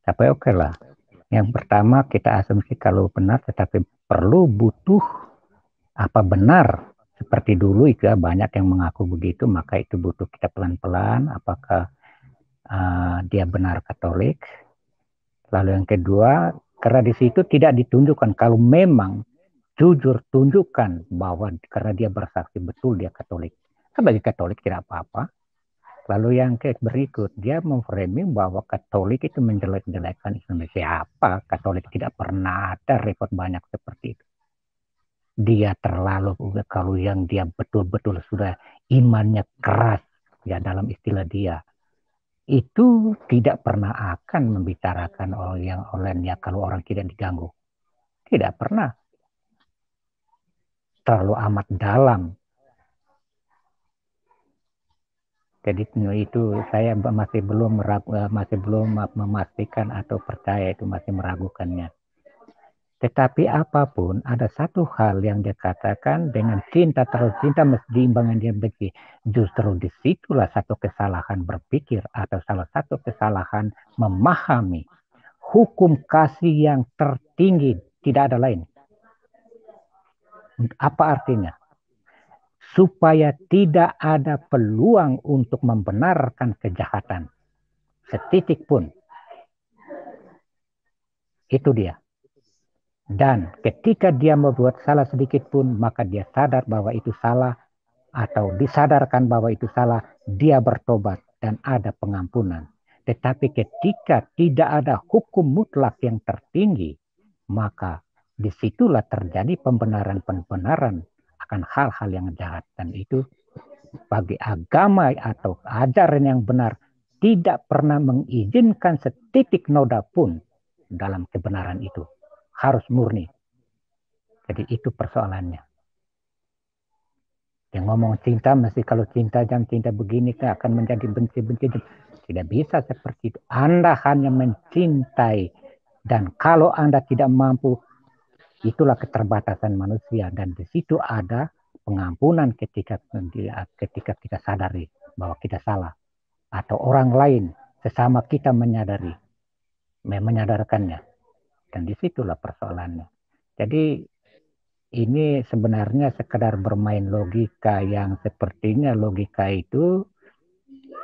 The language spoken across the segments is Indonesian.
Tapi oke lah. Yang pertama kita asumsi kalau benar, tetapi butuh apa benar seperti dulu itu ya, banyak yang mengaku begitu, maka itu butuh kita pelan-pelan apakah dia benar Katolik. Lalu yang kedua, karena di situ tidak ditunjukkan kalau memang jujur tunjukkan bahwa karena dia bersaksi betul dia Katolik. Kan bagi Katolik tidak apa-apa. Lalu yang berikut, dia memframing bahwa Katolik itu menjelek-jelekkan Islam. Siapa? Katolik tidak pernah ada rekod banyak seperti itu. Dia terlalu, kalau yang dia betul-betul sudah imannya keras, ya dalam istilah dia, itu tidak pernah akan membicarakan orang yang lainnya kalau orang tidak diganggu. Tidak pernah. Terlalu amat dalam. Jadi itu saya masih belum memastikan atau percaya, itu masih meragukannya. Tetapi apapun, ada satu hal yang dia katakan dengan cinta, terlalu cinta mesti diimbangkan dia benci. Justru disitulah satu kesalahan berpikir atau salah satu kesalahan memahami hukum kasih yang tertinggi, tidak ada lain. Apa artinya? Supaya tidak ada peluang untuk membenarkan kejahatan. Setitik pun. Itu dia. Dan ketika dia membuat salah sedikit pun, maka dia sadar bahwa itu salah, atau disadarkan bahwa itu salah, dia bertobat dan ada pengampunan. Tetapi ketika tidak ada hukum mutlak yang tertinggi, maka disitulah terjadi pembenaran-pembenaran akan hal-hal yang jahat. Dan itu bagi agama atau ajaran yang benar tidak pernah mengizinkan setitik noda pun dalam kebenaran itu. Harus murni. Jadi itu persoalannya. Yang ngomong cinta, mesti kalau cinta jangan cinta begini, kan akan menjadi benci-benci. Tidak bisa seperti itu. Anda hanya mencintai. Dan kalau Anda tidak mampu, itulah keterbatasan manusia. Dan di situ ada pengampunan ketika kita sadari bahwa kita salah. Atau orang lain, sesama kita menyadarkannya. Dan disitulah persoalannya. Jadi ini sebenarnya sekedar bermain logika yang sepertinya logika itu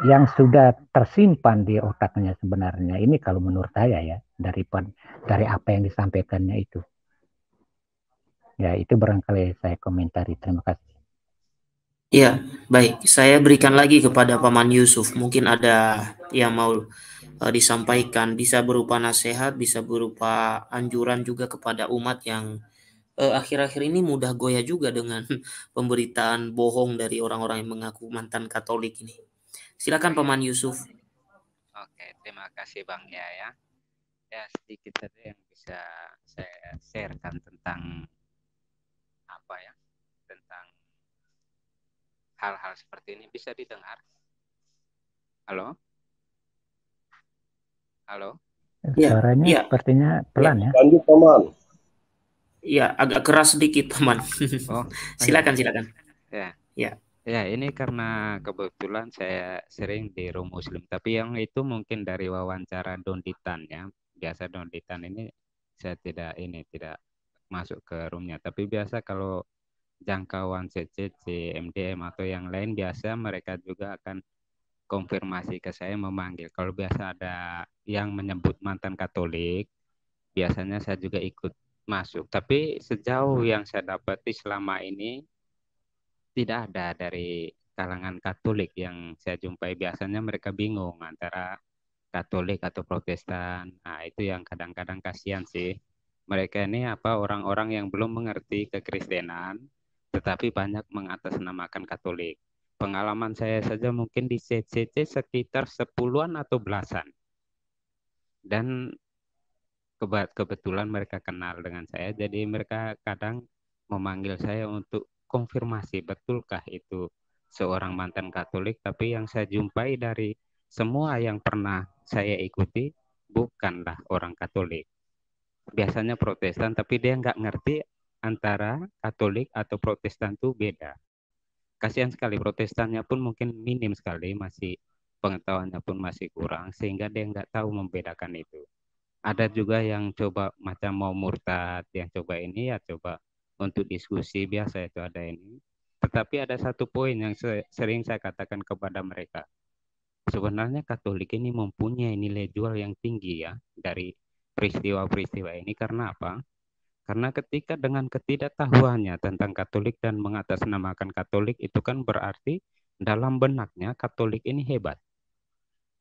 yang sudah tersimpan di otaknya sebenarnya. Ini kalau menurut saya ya, dari apa yang disampaikannya itu. Ya, itu barangkali saya komentari. Terima kasih. Ya, baik. Saya berikan lagi kepada Paman Yusuf. Mungkin ada yang mau disampaikan, bisa berupa nasihat, bisa berupa anjuran juga kepada umat yang akhir-akhir ini mudah goyah juga dengan pemberitaan bohong dari orang-orang yang mengaku mantan Katolik ini. Silakan Paman Yusuf. Oke, terima kasih Bang ya. Ya, sedikit saja yang bisa saya sharekan tentang apa ya, tentang hal-hal seperti ini. Bisa didengar? Halo? Halo? Ya, Suaranya ya, sepertinya pelan ya. Lanjut, Paman. ya, agak keras sedikit Paman. Oh, Silakan, silakan. ya. Ya. Ya, ini karena kebetulan saya sering di Room Muslim, tapi yang itu mungkin dari wawancara Donditan ya. Biasa Donditan ini saya tidak masuk ke roomnya, tapi biasa kalau jangkauan CCC, MDM atau yang lain biasa mereka juga akan konfirmasi ke saya memanggil. Kalau biasa ada yang menyebut mantan Katolik, biasanya saya juga ikut masuk. Tapi sejauh yang saya dapati selama ini tidak ada dari kalangan Katolik yang saya jumpai. Biasanya mereka bingung antara Katolik atau Protestan. Nah, itu yang kadang-kadang kasihan sih. Mereka ini orang-orang yang belum mengerti kekristenan, tetapi banyak mengatasnamakan Katolik. Pengalaman saya saja mungkin di CCC sekitar 10-an atau belasan. Dan kebetulan mereka kenal dengan saya, jadi mereka kadang memanggil saya untuk konfirmasi betulkah itu seorang mantan Katolik. Tapi yang saya jumpai dari semua yang pernah saya ikuti bukanlah orang Katolik. Biasanya Protestan, tapi dia nggak ngerti antara Katolik atau Protestan itu beda. Kasihan sekali, Protestannya pun mungkin minim sekali, masih pengetahuannya pun masih kurang, sehingga dia nggak tahu membedakan itu. Ada juga yang coba macam mau murtad, yang coba ini ya coba untuk diskusi biasa itu ada ini. Tetapi ada satu poin yang sering saya katakan kepada mereka. Sebenarnya Katolik ini mempunyai nilai jual yang tinggi ya dari peristiwa-peristiwa ini. Karena apa? Karena ketika dengan ketidaktahuannya tentang Katolik dan mengatasnamakan Katolik, itu kan berarti dalam benaknya Katolik ini hebat.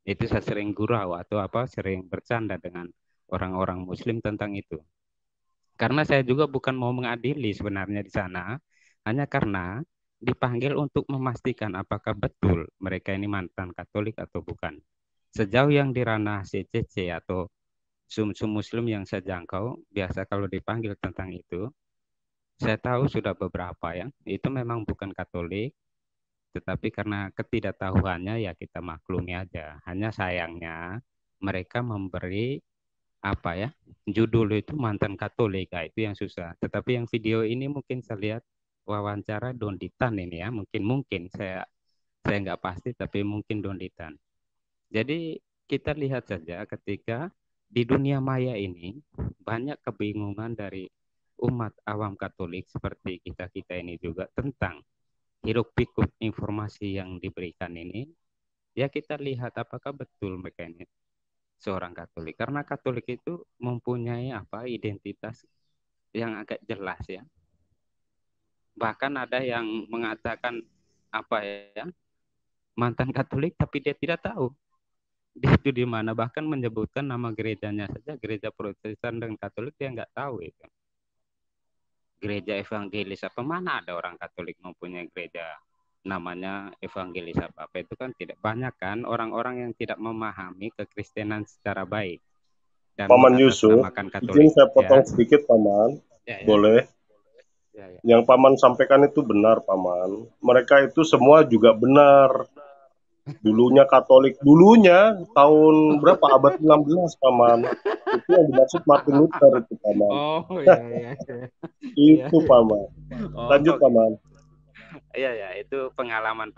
Itu saya sering gurau atau apa sering bercanda dengan orang-orang Muslim tentang itu. Karena saya juga bukan mau mengadili sebenarnya di sana, hanya karena dipanggil untuk memastikan apakah betul mereka ini mantan Katolik atau bukan. Sejauh yang di ranah CCC atau sum-sum Muslim yang saya jangkau, biasa kalau dipanggil tentang itu, saya tahu sudah beberapa ya, itu memang bukan Katolik, tetapi karena ketidaktahuannya ya kita maklumi aja. Hanya sayangnya mereka memberi apa ya judul itu mantan Katolik, nah, itu yang susah. Tetapi yang video ini mungkin saya lihat wawancara Donditan ini ya, mungkin saya nggak pasti tapi mungkin Donditan. Jadi kita lihat saja ketika di dunia maya ini banyak kebingungan dari umat awam Katolik seperti kita ini juga tentang hiruk pikuk informasi yang diberikan ini, ya kita lihat apakah betul mereka ini seorang Katolik. Karena Katolik itu mempunyai apa identitas yang agak jelas ya. Bahkan ada yang mengatakan apa ya mantan Katolik tapi dia tidak tahu dia itu di mana. Bahkan menyebutkan nama gerejanya saja, gereja Protestan dan Katolik dia nggak tahu itu. Gereja Evangelis apa mana ada orang Katolik mempunyai gereja namanya evangelis apa itu kan tidak banyak kan orang-orang yang tidak memahami kekristenan secara baik dan Paman Yusuf, mengatasnamakan izin Katolik saya potong ya. sedikit Paman, Ya, ya. boleh? Ya. Yang Paman sampaikan itu benar Paman. Mereka itu semua juga benar. Dulunya Katolik, dulunya tahun berapa abad 16 Paman. Itu yang dimaksud Martin Luther itu Paman. Oh iya. Itu Paman. Oh, Lanjut Paman. Iya itu pengalaman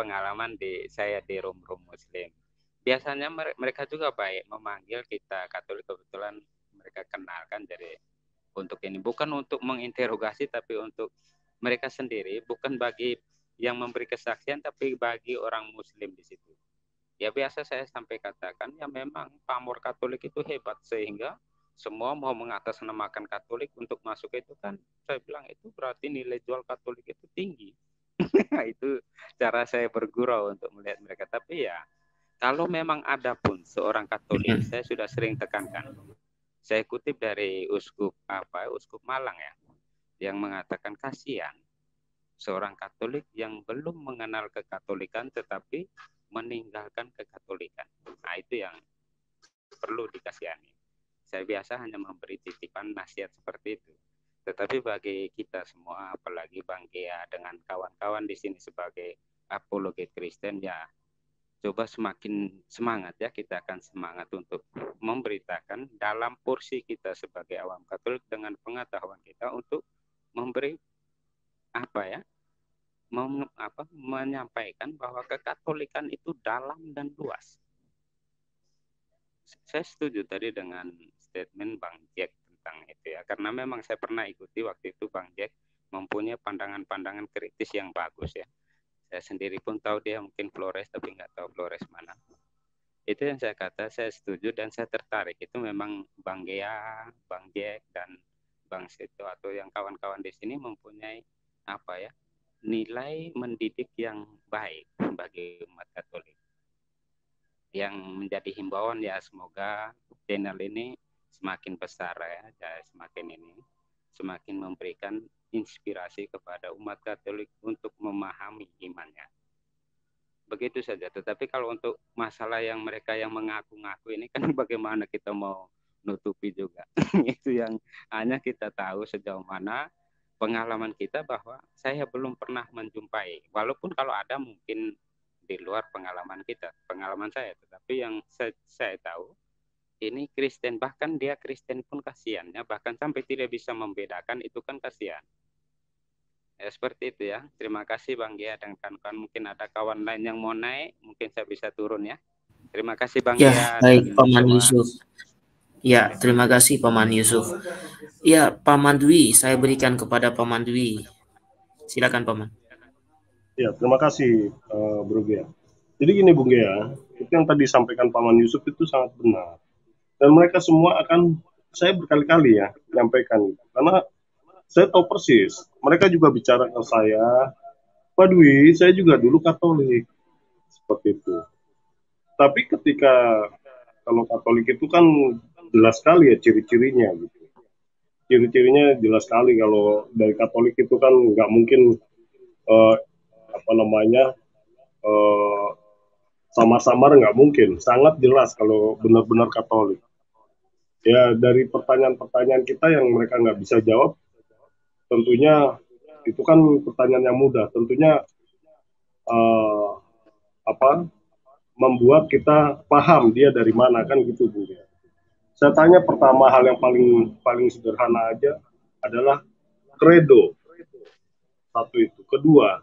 saya di rum-rum Muslim. Biasanya mereka juga baik memanggil kita Katolik, kebetulan mereka kenalkan jadi untuk ini bukan untuk menginterogasi tapi untuk mereka sendiri, bukan bagi yang memberi kesaksian tapi bagi orang Muslim di situ. Ya biasa saya sampai katakan ya memang pamor Katolik itu hebat sehingga semua mau mengatasnamakan Katolik untuk masuk itu kan saya bilang itu berarti nilai jual Katolik itu tinggi. Itu cara saya bergurau untuk melihat mereka. Tapi ya kalau memang ada pun seorang Katolik, saya sudah sering tekankan. Saya kutip dari Uskup Malang ya, yang mengatakan kasihan seorang Katolik yang belum mengenal kekatolikan tetapi meninggalkan kekatolikan. Nah itu yang perlu dikasihani. Saya biasa hanya memberi titipan nasihat seperti itu. Tetapi bagi kita semua, apalagi Bang Gea dengan kawan-kawan di sini sebagai apologet Kristen, ya coba semakin semangat ya, kita akan semangat untuk memberitakan dalam porsi kita sebagai awam Katolik dengan pengetahuan kita untuk memberi menyampaikan bahwa kekatolikan itu dalam dan luas. Saya setuju tadi dengan statement Bang Jack tentang itu ya, karena memang saya pernah ikuti waktu itu Bang Jack mempunyai pandangan-pandangan kritis yang bagus ya. Saya sendiri pun tahu dia mungkin Flores tapi nggak tahu Flores mana. Itu yang saya kata, saya setuju dan saya tertarik. Itu memang Bang Gea, Bang Jack dan Bang Seto atau yang kawan-kawan di sini mempunyai nilai mendidik yang baik bagi umat Katolik. Yang menjadi himbauan ya semoga channel ini semakin besar ya semakin memberikan inspirasi kepada umat Katolik untuk memahami imannya. Begitu saja. Tetapi kalau untuk masalah yang mereka yang mengaku-ngaku ini kan bagaimana kita mau nutupi juga. Itu yang hanya kita tahu sejauh mana pengalaman kita bahwa saya belum pernah menjumpai. Walaupun kalau ada mungkin di luar pengalaman saya. Tetapi yang saya tahu ini Kristen, bahkan dia Kristen pun kasihannya, bahkan sampai tidak bisa membedakan itu kan kasihan. Ya, seperti itu ya. Terima kasih Bang Gia dan kawan-kawan. Mungkin ada kawan lain yang mau naik, mungkin saya bisa turun ya. Terima kasih Bang Ya, Gia baik dan Paman semua. Yusuf. Ya, terima kasih Paman Yusuf. Ya, Paman Dwi, saya berikan kepada Paman Dwi. Silakan Paman. Ya, terima kasih Bro Gea. Jadi gini Bung Gea, itu yang tadi disampaikan Paman Yusuf itu sangat benar. Dan mereka semua akan, saya berkali-kali ya menyampaikan itu. Karena saya tahu persis, mereka juga bicara ke saya, Pak Dwi, saya juga dulu Katolik. Seperti itu. Tapi ketika, kalau Katolik itu kan jelas sekali ya ciri-cirinya gitu. Ciri-cirinya jelas sekali kalau dari Katolik itu kan nggak mungkin eh, apa namanya eh, samar-samar, nggak mungkin. Sangat jelas kalau benar-benar Katolik. Ya dari pertanyaan-pertanyaan kita yang mereka nggak bisa jawab, tentunya itu kan pertanyaan yang mudah. Tentunya eh, apa membuat kita paham dia dari mana kan gitu Bu. Saya tanya pertama, hal yang paling paling sederhana aja adalah kredo, satu itu. Kedua,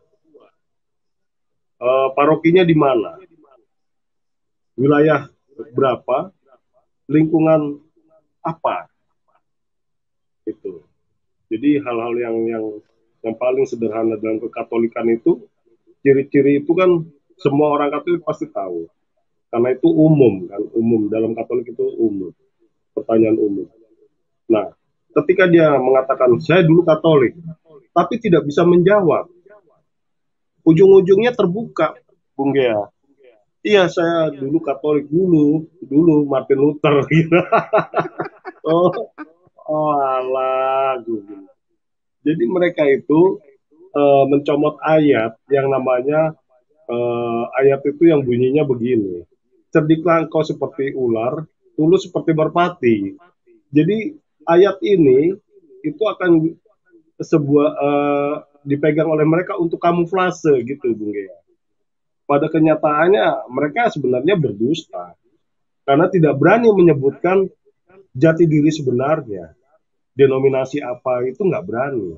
parokinya di mana, wilayah berapa, lingkungan apa, itu. Jadi hal-hal yang paling sederhana dalam kekatolikan itu, ciri-ciri itu kan semua orang Katolik pasti tahu, karena itu umum kan, umum dalam Katolik itu umum, pertanyaan umum. Nah, ketika dia mengatakan saya dulu Katolik, tapi tidak bisa menjawab, ujung-ujungnya terbuka, Bung Gea. Iya, saya dulu Katolik, dulu Martin Luther gitu. Oh, oh alah, gitu. Jadi mereka itu mencomot ayat yang namanya ayat itu yang bunyinya begini. Cerdiklah engkau seperti ular, tulus seperti merpati. Jadi ayat ini itu akan sebuah dipegang oleh mereka untuk kamuflase gitu, Bung Gea. Pada kenyataannya mereka sebenarnya berdusta karena tidak berani menyebutkan jati diri sebenarnya. Denominasi apa itu nggak berani.